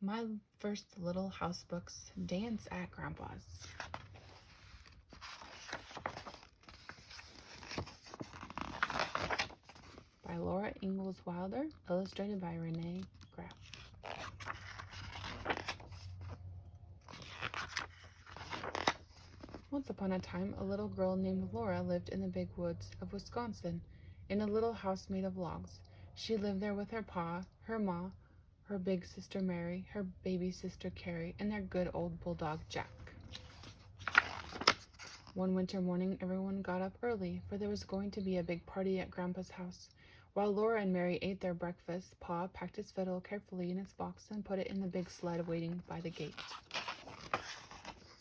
My First Little House Books, Dance at Grandpa's. By Laura Ingalls Wilder, illustrated by Renee, Graef. Once upon a time, a little girl named Laura lived in the big woods of Wisconsin, in a little house made of logs. She lived there with her pa, her ma, her big sister Mary, her baby sister Carrie, and their good old bulldog Jack. One winter morning, everyone got up early, for there was going to be a big party at Grandpa's house. While Laura and Mary ate their breakfast, Pa packed his fiddle carefully in its box and put it in the big sled waiting by the gate.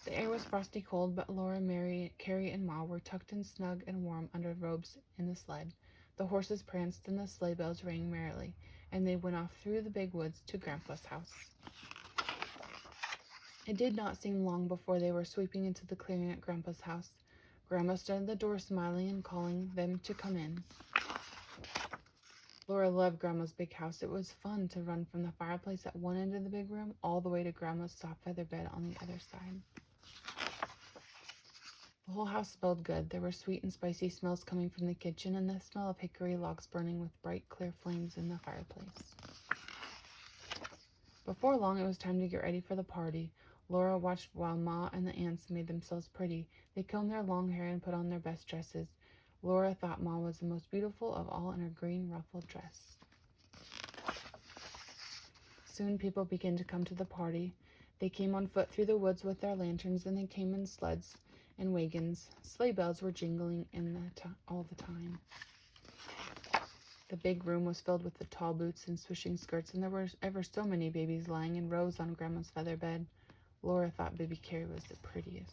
The air was frosty cold, but Laura, Mary, Carrie, and Ma were tucked in snug and warm under robes in the sled. The horses pranced and the sleigh bells rang merrily, and they went off through the big woods to Grandpa's house. It did not seem long before they were sweeping into the clearing at Grandpa's house. Grandma stood at the door smiling and calling them to come in. Laura loved Grandma's big house. It was fun to run from the fireplace at one end of the big room all the way to Grandma's soft feather bed on the other side. The whole house smelled good. There were sweet and spicy smells coming from the kitchen and the smell of hickory logs burning with bright, clear flames in the fireplace. Before long, it was time to get ready for the party. Laura watched while Ma and the aunts made themselves pretty. They combed their long hair and put on their best dresses. Laura thought Ma was the most beautiful of all in her green ruffled dress. Soon people began to come to the party. They came on foot through the woods with their lanterns, and they came in sleds and wagons. Sleigh bells were jingling all the time. The big room was filled with the tall boots and swishing skirts, and there were ever so many babies lying in rows on Grandma's feather bed. Laura thought baby Carrie was the prettiest.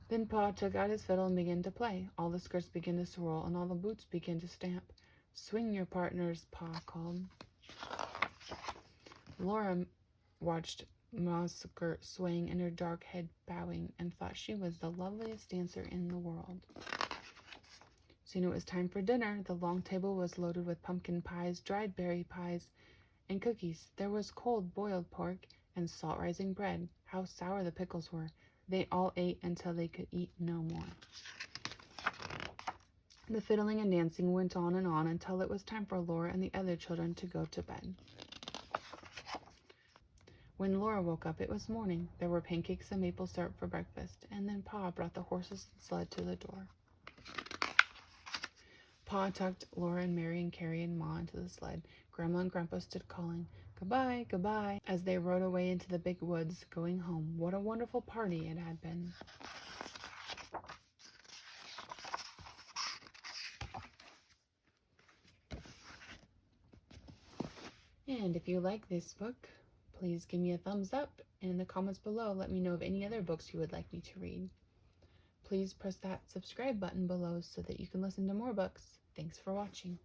Then Pa took out his fiddle and began to play. All the skirts began to swirl, and all the boots began to stamp. "Swing your partners," Pa called. Laura watched Ma's skirt swaying and her dark head bowing, and thought she was the loveliest dancer in the world. Soon it was time for dinner. The long table was loaded with pumpkin pies, dried berry pies, and cookies. There was cold boiled pork and salt-rising bread. How sour the pickles were! They all ate until they could eat no more. The fiddling and dancing went on until it was time for Laura and the other children to go to bed. When Laura woke up, it was morning. There were pancakes and maple syrup for breakfast, and then Pa brought the horses and sled to the door. Pa tucked Laura and Mary and Carrie and Ma into the sled. Grandma and Grandpa stood calling, "Goodbye, goodbye," as they rode away into the big woods, going home. What a wonderful party it had been. And if you like this book, please give me a thumbs up, and in the comments below, let me know of any other books you would like me to read. Please press that subscribe button below so that you can listen to more books. Thanks for watching.